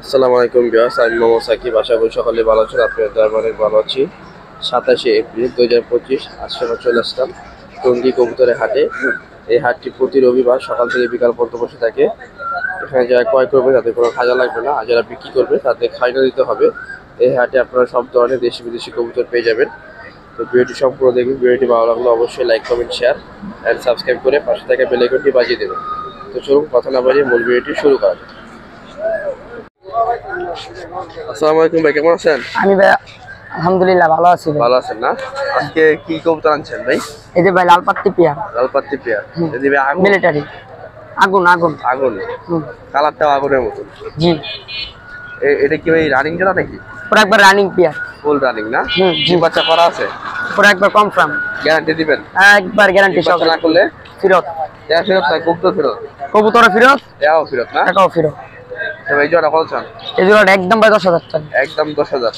আসসালামু আলাইকুম ভিউয়ার্স, আমি মোহাম্মদ সাকিব। আশা করি সকলে ভালো আছেন। আপনাদের অনেক ভালো আছি। 27শে এপ্রিল 2025 আজকে আমরা চলে আসলাম টঙ্গী কবুতরের হাটে। এই হাটটি প্রতি রবিবার সকাল থেকে বিকাল পর্যন্ত বসে থাকে। এখানে যারা ক্রয় করবে তাদের কোনো খাজা লাগবে না, আর যারা বিক্রি করবে তাদের খাজনা দিতে হবে। এই হাটে আপনারা সব ধরনের দেশি বিদেশি কবুতর পেয়ে যাবেন। তো ভিডিওটি সম্পূর্ণ দেখবেন। ভিডিওটি ভালো লাগলে অবশ্যই like, comment, share and subscribe করে পাশে থাকা বেল আইকনটি বাজিয়ে দেবেন। তো চলুন কথা না বাজিয়ে মূল ভিডিওটি শুরু করা যাক। আসসালামু আলাইকুম ভাই, কেমন আছেন? আমি ভাই আলহামদুলিল্লাহ ভালো আছি। ভালো আছেন না? আজকে কি কবুতর আনছেন ভাই? এই যে ভাই লালপাত্তি পিয়া। লালপাত্তি পেয়ার, এই যে আগুন মিলিটারি আগুন আগুন আগুন কালারটাও আগুনের মতো। জি, এটা কি ভাই রানিং জোড়া নাকি? পুরো একবার রানিং পিয়া, ফুল রানিং না? জি, বাচ্চা করা আছে? পুরো একবার কনফার্ম। গ্যারান্টি দিবেন? একবার গ্যারান্টি সব। না করলে ফেরত। ফেরত না, কবুতর ফেরত? কবুতর ফেরত, এও ফেরত না? টাকাও ফেরত। ভাই জোড়া কত চান? এই জোড়াটা একদম ভাই 10,000 টাকা। একদম 10,000?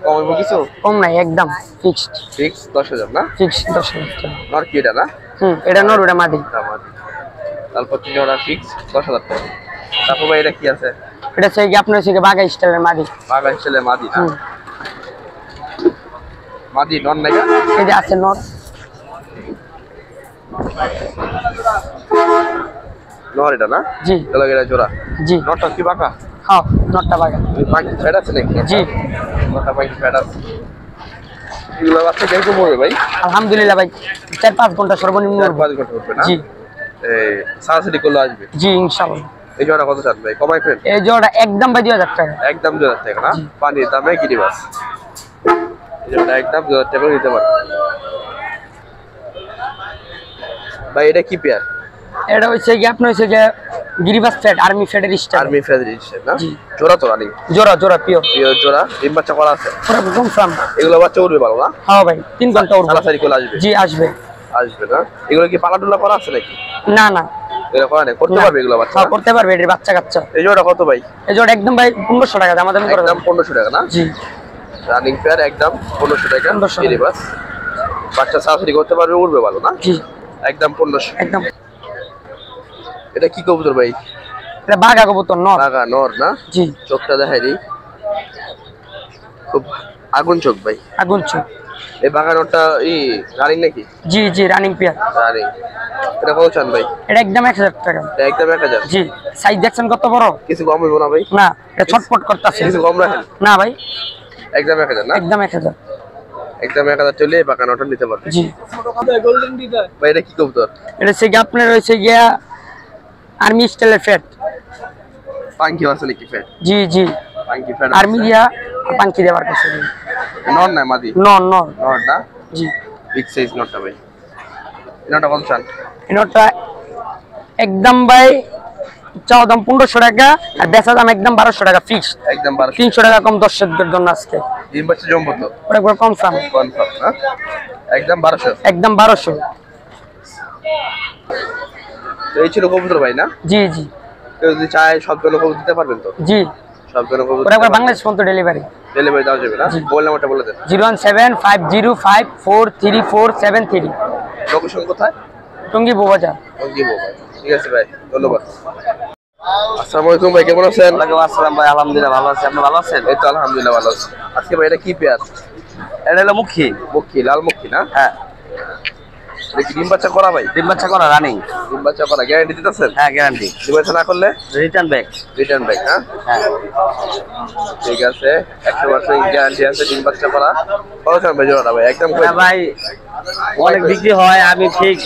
কম হইব কিছু? কম নাই, একদম ফিক্সড। ফিক্স 10,000 না? ফিক্সড 10,000 টাকা। নর কি এটা না? এটা নর, ওটা মাদি। লালপাত্তি জোড়া ফিক্স 10,000 টাকা। তারপর ভাই এটা কি আছে? এটা সেই আপনার সেই বাগা স্টাইলের মাদি। বাগা স্টাইলের মাদি না? মাদি নর নাকি? এই যে আছে নর। নর এটা না? জি, এটা জোড়া। জি, নরটা কি বাঁকা? হ্যাঁ নরটা বাগা। পাখি ফ্যাট আছে নাকি? জি, নরটা পাখি ফ্যাট আছে। এগুলো বাচ্চা কেমন পড়বে ভাই? আলহামদুলিল্লাহ ভাই 4-5 ঘন্টা সর্বনিম্ন। 4-5 ঘন্টা পড়বে না? জি, এই সারাসারি করলে আসবে? জি ইনশাআল্লাহ। এই জোড়া কত চান ভাই? কমাই ফেল? এই জোড়া একদম ভাই 2,000 টাকা। একদম 2,000 টাকা না? পানির দামে গিরিবাস। এই জোড়া একদম 2,000 টাকা নিতে পারেন ভাই। এটা কি পেয়ার? এটা হচ্ছে কি আপনার হচ্ছে যে গিরিবাস ফেড, আর্মি ফেডের স্টাইল। আর্মি ফেডারেশন না? জোড়া তো রানিং? জোড়া জোড়া পিওর জোড়া। ডিম বাচ্চা করা আছে? পুরো কনফার্ম। এগুলো বাচ্চা উঠবে ভালো না? হ্যাঁ ভাই 3 ঘন্টা উঠবে। সারাসারি করলে আসবে? জি আসবে। আসবে না? এগুলো কি পালাডুলা করা আছে নাকি? না না, এগুলো করা নেই? করতে পারবে এগুলো বাচ্চা? হ্যাঁ করতে পারবে। এর বাচ্চা কাচ্চা। এই জোড়া কত ভাই? এই জোড়া একদম ভাই 1500 টাকা দাম করে। একদম 1500 টাকা না? জি, রানিং পেয়ার একদম 1500 টাকা। 1500 গিরিবাস বাচ্চা সারাসারি করতে পারবে, উঠবে ভালো না? জি একদম 1500। একদম। এটা কি কবুতর ভাই? এটা বাঘা কবুতর নর। বাঘা নর না? জি, চোখটা দেখাই দিই, খুব আগুন চোখ ভাই। আগুন চোখ। এই বাঘা নরটা রানিং নাকি? জি জি রানিং পিয়ার। রানিং। এটা কত চান ভাই? এটা একদম 1000 টাকা। এটা একদম 1000? জি, সাইজ দেখছেন কত বড়? কিছু কম হইব না ভাই? না, এটা ছটফট করতেছে। কিছু কম রাখেন? না ভাই, একদম 1000 না? একদম 1000। একদম 1000 চলে বাঘা নরটা নিতে পারবে। জি, গোল্ডেন দিদা ভাই এটা কি কবুতর? এটা হচ্ছে কি আপনার হচ্ছে গিয়া আর্মি স্টাইলের ফেড। পাঙ্কি আছে নাকি ফ্যাট? জি জি, পাঙ্কি ফ্যাট আর্মি দিয়া পাঙ্কি দেওয়ার কাছে। নর না মাদি? নর নর। নর না? জি, বিগ সাইজ নরটা ভাই। নরটা কত চান? এনটা একদম ভাই চাও দাম 1500 টাকা, আর বেচা দাম একদম 1200 টাকা ফিক্স। একদম 1200। 300 টাকা কম দর্শকদের জন্য আজকে। ডিম বাচ্চা জম্বো তো? ওটা একবার কনফার্ম। কনফার্ম না? একদম 1200? একদম 1200। তো এই ছিল কবুতর ভাই না? জি জি, কেউ যদি চায় সব জনের কবুতর দিতে পারবেন তো? জি, সব জনের কবুতর ওটা একবার বাংলাদেশ পর্যন্ত ডেলিভারি। ডেলিভারি দেওয়া যাবে না? মোবাইল নাম্বারটা বলে দেন। 01750543473। লোকেশন কোথায়? টঙ্গী বউবাজার। টঙ্গী মোবাইল। ঠিক আছে ভাই, ধন্যবাদ। আসসালামু আলাইকুম ভাই, কেমন আছেন? ওয়ালাইকুম আসসালাম ভাই, আলহামদুলিল্লাহ ভালো আছি। আপনি ভালো আছেন? এই তো আলহামদুলিল্লাহ ভালো আছি। আজকে ভাই এটা কি পেয়ার? এটা হলো মুখী। মুখী, লাল মুখী না? হ্যাঁ, এটা কি ডিম বাচ্চা করা ভাই? ডিম বাচ্চা করা রানিং। ডিম বাচ্চা করা গ্যারান্টি দিতেছেন? হ্যাঁ গ্যারান্টি। ডিম বাচ্চা না করলে রিটার্ন ব্যাক। Return back? হ্যাঁ হ্যাঁ ঠিক আছে, 100% গ্যারান্টি আছে ডিম বাচ্চা করা। কত চান ভাই জোড়াটা ভাই? একদম হ্যাঁ ভাই, অনেক বিক্রি হয়, আমি ঠিক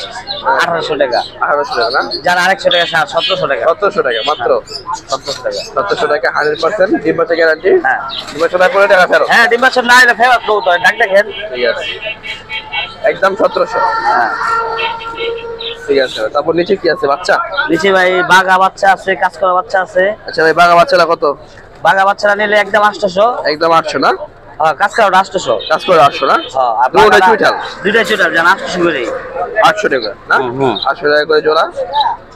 1800 টাকা। 1800 টাকা না? যার 100 টাকা 1700 টাকা। 1700 টাকা মাত্র? 1700 টাকা। 1700 টাকা 100% ডিম বাচ্চা গ্যারান্টি। হ্যাঁ ডিম বাচ্চা না করে টাকা ফেরত? হ্যাঁ, ডিম বাচ্চা না এলে ফেরত দেবো তো, ডাক দেখেন। ঠিক আছে, একদম 1700। হ্যাঁ, ঠিক আছে, তারপর নিচে কি আছে বাচ্চা? নিচে ভাই বাঘা বাচ্চা আছে, কাজ করা বাচ্চা আছে। আচ্ছা ভাই, বাঘা বাচ্চাটা কত? বাঘা বাচ্চারা নিলে একদম 800। একদম 800 না? হ্যাঁ, কাজ করা 800। কাজ করে 800 না? হ্যাঁ, আর দুটোই বাঘাটা- চুইঠাল? দুইটাই চুইঠাল, জান 800 করে। 800 টাকা না? হুম। 800 টাকা করে জোড়া।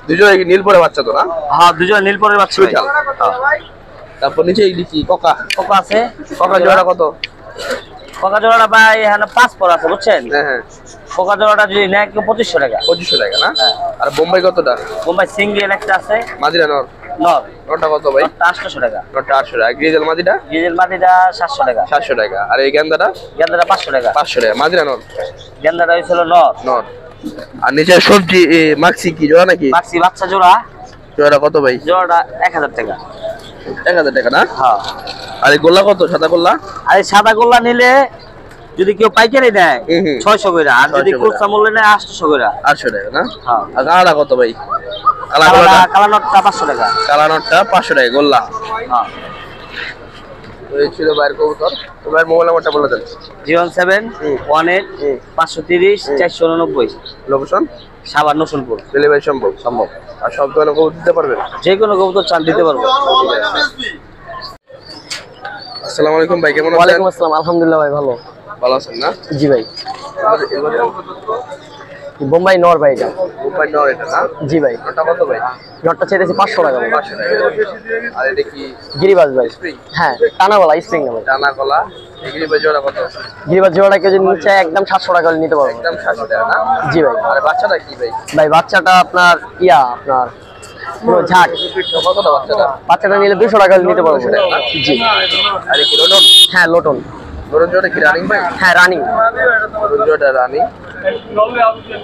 দুজনে নীল পরে বাচ্চা তো না? হ্যাঁ, দুজন নীলপরের বাচ্চা ভাই। চুইঠাল। হ্যাঁ, তারপর নিচে এই কি কোকা? কোকা আছে। কোকা জোড়া কত? কোকা জোড়াটা ভাই এখানে 5 পর আছে বুঝছেন। হ্যাঁ হ্যাঁ, কোকা জোড়াটা যদি নেয় কেউ 2500 টাকা। 2500 টাকা না? আর বোম্বাই কতটা? বোম্বাই সিঙ্গেল একটা আছে। মাদিরা নর? নর নটা কত ভাই? 800 টাকা। নটা 800 টাকা। গ্রিজেল মাদিটা? গ্রিজেল মাদিটা 700 টাকা। 700 টাকা। আর এই গেন্দাটা? গেন্দাটা 500 টাকা। 500 টাকা। মাদিরা নর? গেন্দাটা হইছিল নর। নর। আর নিচে সবজি মাক্সি কি জোড়া নাকি? মাক্সি বাচ্চা জোড়া। জোড়া কত ভাই? জোড়াটা 1000 টাকা। 1000 টাকা না? হ্যাঁ। আর এই গোল্লা কত? সাদা গোল্লা? আর এই সাদা গোল্লা নিলে যদি কেউ পাইকারি নেয় হুম হুম। 600 করে, আর যদি 600 খুচরা মূল্যে নেয় 800 করে। 800 টাকা না? হ্যাঁ। আর কালাটা কত ভাই? কালা নটটা 500 টাকা। কালা নটটা 500 টাকা গোল্লা। হ্যাঁ। তো এই ছিল ভাইয়ের কবুতর। তো ভাইয়ের মোবাইল নাম্বারটা বলে দেন। 01718 530 489। লোকেশন? সাভার নসুলপুর। ডেলিভারি সম্ভব? সম্ভব। আর সব ধরনের কবুতর দিতে পারবেন? যে কোনো কবুতর চান দিতে পারবো। আসসালামু আলাইকুম ভাই, কেমন আছেন? ওয়ালাইকুম আসসালাম, আলহামদুলিল্লাহ ভাই ভালো। ভালো আছেন না? জি ভাই। এবারে বোম্বাই নর ভাই এটা। মোবাইল নাও এটা না? জি ভাই। নটা কত ভাই? নটটা চাইতেছি 500 টাকা ভাই। 500 টাকা। আর এটা কি গিরিবাজ ভাই। স্প্রিং? হ্যাঁ, টানাওয়ালা স্প্রিং না ভাই। ডানা গলা? এগুলি ভাই জোড়া কত? গিরিবাজ জোড়াটা কেউ যদি নিতে চায় একদম 700 টাকা হলে নিতে পারবো। একদম 700 টাকা না? জি ভাই। আর বাচ্চাটা কি ভাই? ভাই বাচ্চাটা আপনার আপনার পুরো ঝাট। কতটা বাচ্চাটা? বাচ্চাটা নিলে 200 টাকা হলে নিতে পারবো। 200 টাকা না? জি। আর এই কি লোটন? হ্যাঁ লোটন। লোটন জোড়া কি রানিং ভাই? হ্যাঁ রানিং। লোটন জোড়াটা রানিং।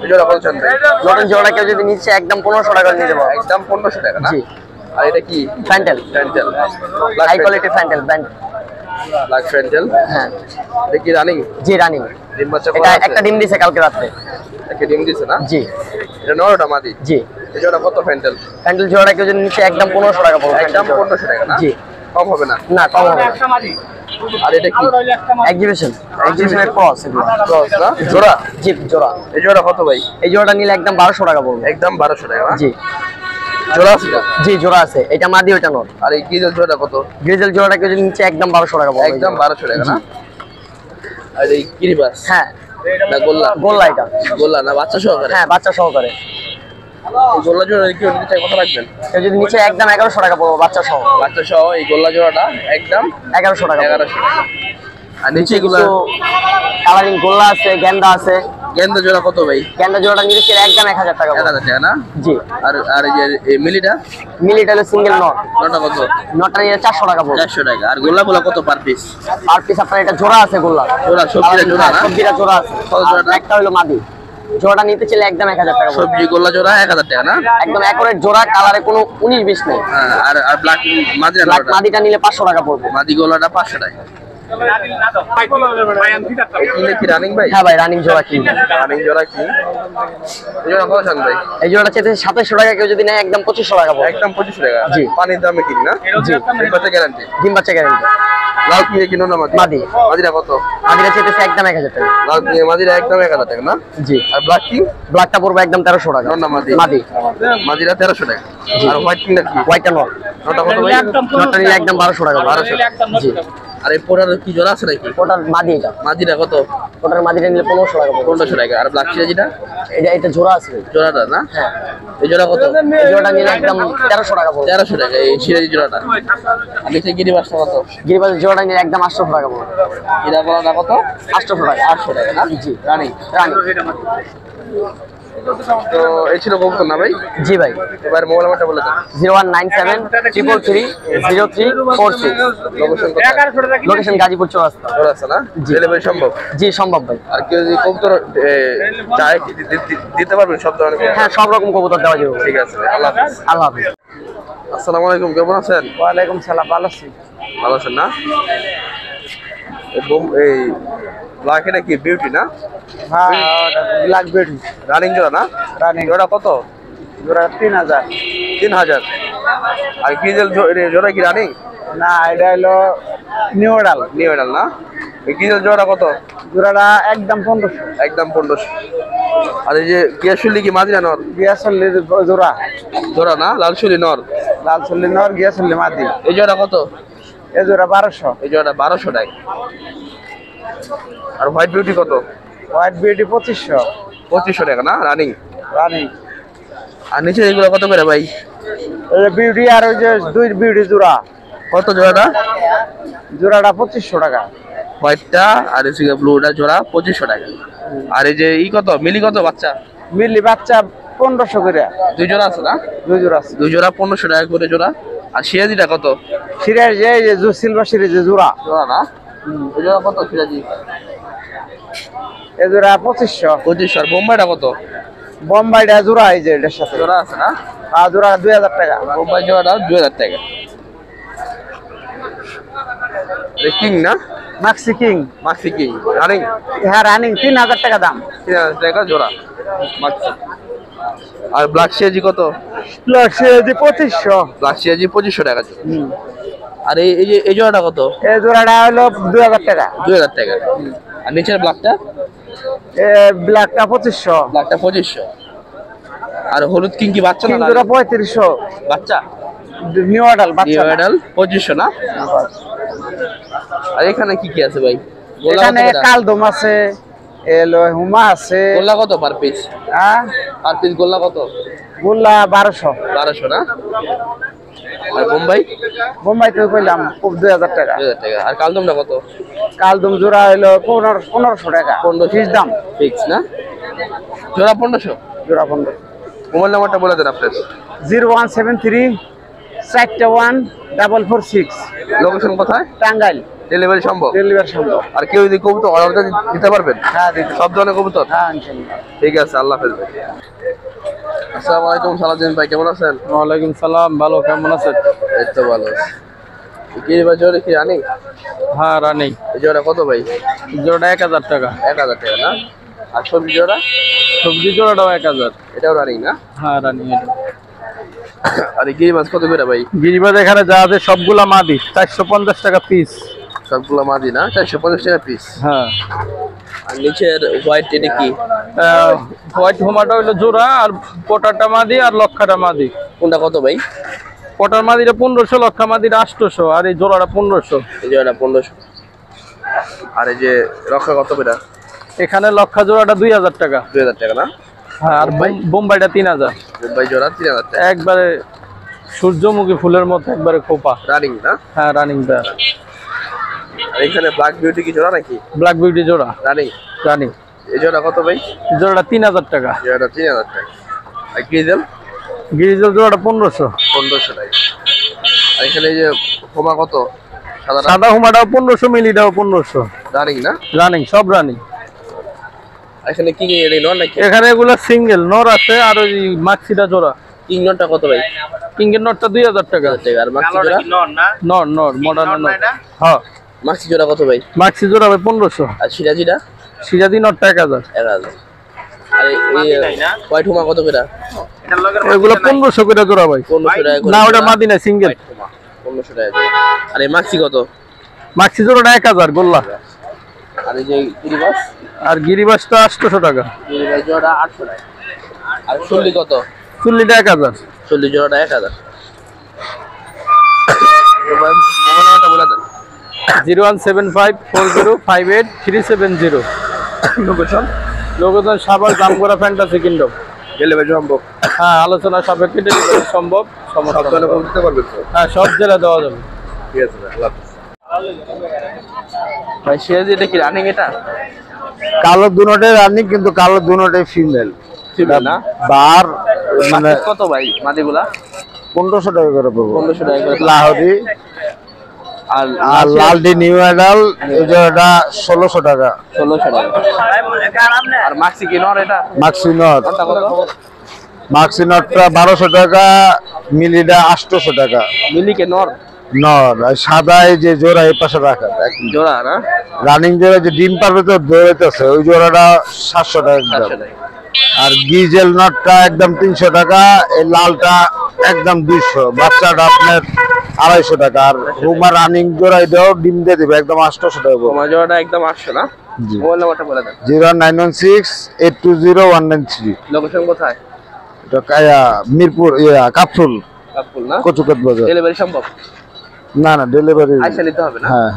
এই জোড়া কত চান ভাই? লোটন জোড়াটা কেউ যদি নিচ্ছে একদম 1500 টাকা হলে নিতে পারবো। একদম 1500 টাকা না? জি। আর এটা কি? Fantail. Fantail. High quality fantail band. Black fantail. হ্যাঁ। এটা কি রানিং? জি রানিং। ডিম বাচ্চা এটা করা আছে? একটা ডিম দিছে কালকে রাতে। একটা ডিম দিছে না? জি। এটা নরটা মাদি? জি। এই জোড়া কত ফ্যান্টেল? ফ্যান্টেল জোড়াটা কেউ যদি নিচ্ছে একদম 1500 টাকা পড়বে। একদম 1500 টাকা না? জি। কম হবে না? না কম হবে না। আর এটা কি? এক্সিবিশনের ক্রস এগুলো। ক্রস না? জোড়া? জি জোড়া। এই জোড়া কত ভাই? এই জোড়াটা নিলে একদম 1200 টাকা পড়বে। একদম 1200 টাকা না? জি। জোড়া আছে তো? জি জোড়া আছে, এটা মাদি ওটা নর। আর এই গিজেল জোড়া কত? গ্রিজেল জোড়াটা কেউ যদি নিচ্ছে একদম 1200 টাকা পড়বে। একদম 1200 টাকা না? আর এই কিরিবাস? হ্যাঁ না গোল্লা? গোল্লা এটা। গোল্লা না বাচ্চা সহকারে? হ্যাঁ বাচ্চা সহকারে। এই গোল্লা জোড়া কি নিতে চাই কত রাখবেন? কেউ যদি নিচ্ছে একদম 1100 টাকা পড়বে বাচ্চা সহ। বাচ্চা সহ এই গোল্লা জোড়াটা একদম 1100 টাকা। 1100 টাকা। আর নিচে এগুলা কালারিং গোল্লা আছে, গেন্দা আছে। গেন্দা জোড়া কত ভাই? গেন্দা জোড়াটা নিচ্ছে একদম 1000 টাকা পড়বে। 1000 টাকা না? জি। আর আর এই যে এই মিলিটা? মিলিটা হলো সিঙ্গেল নট। নটা কত? নটটা নিলে 400 টাকা পড়বে। 400 টাকা। আর গোল্লা গোলা কত পার পিস? আর পিস আপনার এটা জোড়া আছে গোল্লা। জোড়া সবজিটা জোড়া না? সবজিটা জোড়া আছে। কত জোড়াটা? আর একটা হলো মাদি। জোড়াটা নিতে চাইলে একদম 1000 টাকা পড়বে। সবজি গোল্লা জোড়া 1000 টাকা না? একদম অ্যাকুরেট জোড়া, কালারে কোনো 19-20 নেই। হ্যাঁ, আর আর ব্ল্যাক মাদিরা ব্ল্যাক নটা? মাদিটা নিলে 500 টাকা পড়বে। মাদি গোলাটা 500 টাকা। কিনে কি রানিং ভাই? হ্যাঁ ভাই রানিং জোড়া কি? রানিং জোড়া কি? এই জোড়া কত চান ভাই? এই জোড়াটা চাইতে 2700 টাকা, কেউ যদি নেয় একদম 2500 টাকা পড়বে। একদম 25 টাকা। জি। পানির দামে কিনি না? জি। বাচ্চা গ্যারান্টি? ডিম বাচ্চা গ্যারান্টি। লাল কিনে কিনো না মাদি? মাদি। মাদিরা কত? মাদিটা চাইতেছে একদম 1000 টাকা। লাল কিনে মাদিরা একদম 1000 টাকা না? জি। আর ব্ল্যাক কি? ব্ল্যাকটা পড়বে একদম 1300 টাকা। নর না মাদি? মাদি। মাদিরা 1300 টাকা। আর হোয়াইট কিনলে কি? হোয়াইটটা নর। নটা কত ভাই? নটটা নিলে একদম 1200 টাকা। 1200 টাকা। জি। আর এই পোড়ার কি জোড়া আছে নাকি? ওটার মাদি এটা। মাদিরা কত? ওটার মাদিটা নিলে 1500 টাকা পড়বে। 1500 টাকা। আর ব্ল্যাক সিরাজিটা? এটা জোড়া আছে। জোড়াটা না? হ্যাঁ। এই জোড়া কত? এই জোড়াটা নিলে একদম 1300 টাকা পড়বে। 1300 টাকা এই সিরাজি জোড়াটা। আর নিচে গিরিবাসটা কত? গিরিবাজের জোড়াটা নিলে একদম 800 টাকা পড়বে। গিরা গলাটা কত? 800 টাকা। 800 টাকা না? জি। রানি? রানি। তো এই ছিল কবুতর না ভাই? জি ভাই। এবার মোবাইল নাম্বারটা বলে দেন। 0197 333 0346। লোকেশন কোথায়? লোকেশন গাজীপুর চৌরাস্তা। জোড়া আছে না? জি। ডেলিভারি সম্ভব? জি সম্ভব ভাই। আর কেউ যদি কবুতর চায় দিতে পারবেন সব ধরনের কবুতর? হ্যাঁ সব রকম কবুতর দেওয়া যাবে। ঠিক আছে, আল্লাহ হাফেজ। আল্লাহ হাফেজ। আসসালামু আলাইকুম, কেমন আছেন? ওয়ালাইকুম সালাম, ভালো আছি। ভালো আছেন না? এই ব্ল্যাক এটা কি বিউটি না? হ্যাঁ ব্ল্যাক বিউটি রানিং জোড়া না? রানিং। জোড়া কত? জোড়া 3000। 3000। আর গ্রিজেল জোড়া কি রানিং? না এটা হলো নিউ অর্ডার। নিউ এডাল না? এই গ্রিজেল জোড়া কত? জোড়াটা একদম 1500। একদম 1500। আর এই যে গিয়াশুলি কি মাদিরা নর? গিয়াসল্লির জোড়া। জোড়া না? লালশুলি নর? লাল চল্লি নর, গিয়াসল্লি মাদি। এই জোড়া কত? এ জোড়া 1200। এই জোড়াটা 1200 টাকা। আর হোয়াইট বিউটি কত? White beauty 2500। 2500 টাকা না? রানিং? রানিং। আর নিচে এগুলো কত করে ভাই? এই বিউটি আর ওই যে দুই বিউটি জোড়া। কত জোড়াটা? জোড়াটা 2500 টাকা। হোয়াইটটা আর এই ব্লুটা জোড়া 2500 টাকা। আর এই যে ই কত? মিলি কত বাচ্চা? মিলি বাচ্চা 1500 করে। দুই জোড়া আছে না? দুই জোড়া আছে। দুই জোড়া 1500 টাকা করে জোড়া। আর সিরাজিটা কত? সিরাজ যে সিলভার সিরিজ জোড়া। জোড়া না? এই জোড়া কত সিরাজি? এই জোড়া 2500। 2500। আর বোম্বাইটা কত? বোম্বাইটা জোড়া এই যে এটার সাথে। জোড়া আছে না? আর জোড়া 2000 টাকা। বোম্বাই জোড়াটা 2000 টাকা। কিং না? Maxi king. Maxi king running? হ্যাঁ রানিং 3000 টাকা দাম। 3000 টাকা জোড়া মাক্সি। আর ব্ল্যাক সিরাজি কত? ব্ল্যাক সিরাজি 2500। ব্ল্যাক সিরাজি 2500 টাকা জোড়া। আর এই যে এই জোড়াটা কত? এই জোড়াটা হলো 2000 টাকা। 2000 টাকা। আর নিচের ব্ল্যাকটা? ব্ল্যাকটা 2500। ব্ল্যাকটা 2500। আর হলুদ কিং কি বাচ্চা না? জোড়া 3500। বাচ্চা? নিউ অ্যাডাল বাচ্চা। নিউ অ্যাডাল 2500 না? আর এখানে কি কি আছে ভাই? এখানে কালদম আছে, এলো হুমা আছে। গোল্লা কত পার পিস? হ্যাঁ পার পিস গোল্লা কত? গোল্লা 1200। 1200 না? আর বোম্বাই? বোম্বাই তো কইলাম 2000 টাকা। 2000 টাকা। আর কালদমটা কত? কালদম জোড়া হলো 1500 টাকা। 1500 ফিক্স দাম। ফিক্স না? জোড়া 1500? জোড়া 1500। মোবাইল নাম্বারটা বলে দেন আপনার। 0173 41 446। লোকেশন কোথায়? টাঙ্গাইল। ডেলিভারি সম্ভব? ডেলিভারি সম্ভব। আর কেউ যদি কবুতর অর্ডার দিতে পারবেন? হ্যাঁ দিতে। সব ধরনের কবুতর? হ্যাঁ ইনশাআল্লাহ। ঠিক আছে, আল্লাহ হাফেজ ভাই। আসসালামু আলাইকুম সালাউদ্দিন ভাই, কেমন আছেন? ওয়ালাইকুম সালাম, ভালো, কেমন আছেন? এই তো ভালো আছি। কি ভাই জোড়া কি রানিং? হ্যাঁ রানিং। এই জোড়া কত ভাই? জোড়াটা 1000 টাকা। 1000 টাকা না? আর সবজি জোড়া? সবজি জোড়াটাও 1000। এটাও রানিং না? হ্যাঁ রানিং। আর এই গিরি মাছ কত করে ভাই? গিরিবাজ এখানে যা আছে সবগুলা মাদি, 450 টাকা পিস। সবগুলো মাদি না? 450 টাকা পিস। হ্যাঁ। আর নিচের হোয়াইট এটা কি? হোয়াইট হোমাটা হইলো জোড়া, আর পটারটা মাদি, আর লক্ষাটা মাদি। কোনটা কত ভাই? পটার মাদিটা 1500, লক্ষা মাদিটা 800, আর এই জোড়াটা 1500। এই জোড়াটা 1500। আর এই যে রক্ষা কত করে? এখানে লক্ষা জোড়াটা 2000 টাকা। 2000 টাকা না? হ্যাঁ। আর বোম্বাইটা 3000। মুম্বাই জোড়া 3000 টাকা। একবারে সূর্যমুখী ফুলের মতো, একবারে খোপা। রানিং না? হ্যাঁ রানিং পেয়ার। আর এখানে ব্ল্যাক বিউটি কি জোড়া নাকি? ব্ল্যাক বিউটি জোড়া রানিং। রানিং। এই জোড়া কত ভাই? জোড়াটা 3000 টাকা। জোড়াটা 3000 টাকা। আর গ্রিজেল? গিরিজল জোড়াটা 1500। 1500 টাকা। আর এখানে এই যে হোমা কত? সাদাটা? সাদা হুমাটাও 1500, মিলিটাও 1500। রানিং না? রানিং, সব রানিং। আর এখানে কি এটা নন নাকি? এখানে এগুলা সিঙ্গেল নর আছে, আর ওই মাক্সিটা জোড়া। কিং নটটা কত ভাই? কিংয়ের নটটা 2000 টাকা। আর মাক্সি জোড়া? নর নর মডার্ন নর। হ্যাঁ। মাক্সি জোড়া কত ভাই? মাক্সি জোড়া ভাই 1500। আর সিরাজিটা? সিরাজি নটটা 1000। 1000। আর এই হোয়াইট হোমা কত করে? এগুলো 1500 করে জোড়া ভাই। 1500 টাকা করে। না ওটা মাদি না, সিঙ্গেল। 1500 টাকা করে। আর এই মাক্সি কত? মাক্সি জোড়াটা 1000 গোল্লা। আর এই যে গিরিবাস? আর গিরিবাসটা 800 টাকা। গিরিবাস জোড়া 800 টাকা। আর চল্লি কত? চুল্লিটা 1000। চল্লি জোড়াটা 1000। মোবাইল নাম্বারটা বলে দেন। 01754058370। Location? Location Savar Jamgora fantasy kingdom. Delivery সম্ভব? হ্যাঁ, আলোচনা সাপেক্ষে ডেলিভারি সম্ভব। সব ধরনের কবুতর দিতে পারবেন তো? হ্যাঁ, সব জেলা দেওয়া যাবে। ঠিক আছে ভাই, আল্লাহ হাফেজ। ভাই সিরাজি এটা কি রানিং এটা? কালো দুনোটাই রানিং, কিন্তু কালো দুনোটাই ফিমেল। ফিমেল না? বার মানে কত ভাই মাদিগুলা? 1500 টাকা করে পড়বে। 1500 টাকা করে। লাহোরি আর আর লালডি নিউ অ্যাডাল এই জোড়াটা 1600 টাকা। 1600 টাকা। আর মাক্সি কি নর এটা? মাক্সি নট। কোনটা কত? মাক্সি নটটা 1200 টাকা, মিলিটা 800 টাকা। মিলি কে নর? নর। আর সাদা এই যে জোড়া এই পাশে রাখা জোড়া না? রানিং জোড়া যে ডিম পারবে তো দৌড়াইতেছে, ওই জোড়াটা 700 টাকা একদম। 700 টাকা। আর গিজেল নটটা একদম 300 টাকা, এই লালটা একদম 200, বাচ্চাটা আপনার 250 টাকা। আর হুমা রানিং জোড়া এটাও ডিম দিয়ে দিবে একদম 800 টাকা। তোমার জোড়াটা একদম 800 না? জি। মোবাইল নাম্বারটা বলে দেন। 0916820 লোকেশন কোথায়? এটা মিরপুর কাপফুল কাপফুল না? কচুকাত বাজার। ডেলিভারি সম্ভব? না না, ডেলিভারি আইসা নিতে হবে না? হ্যাঁ।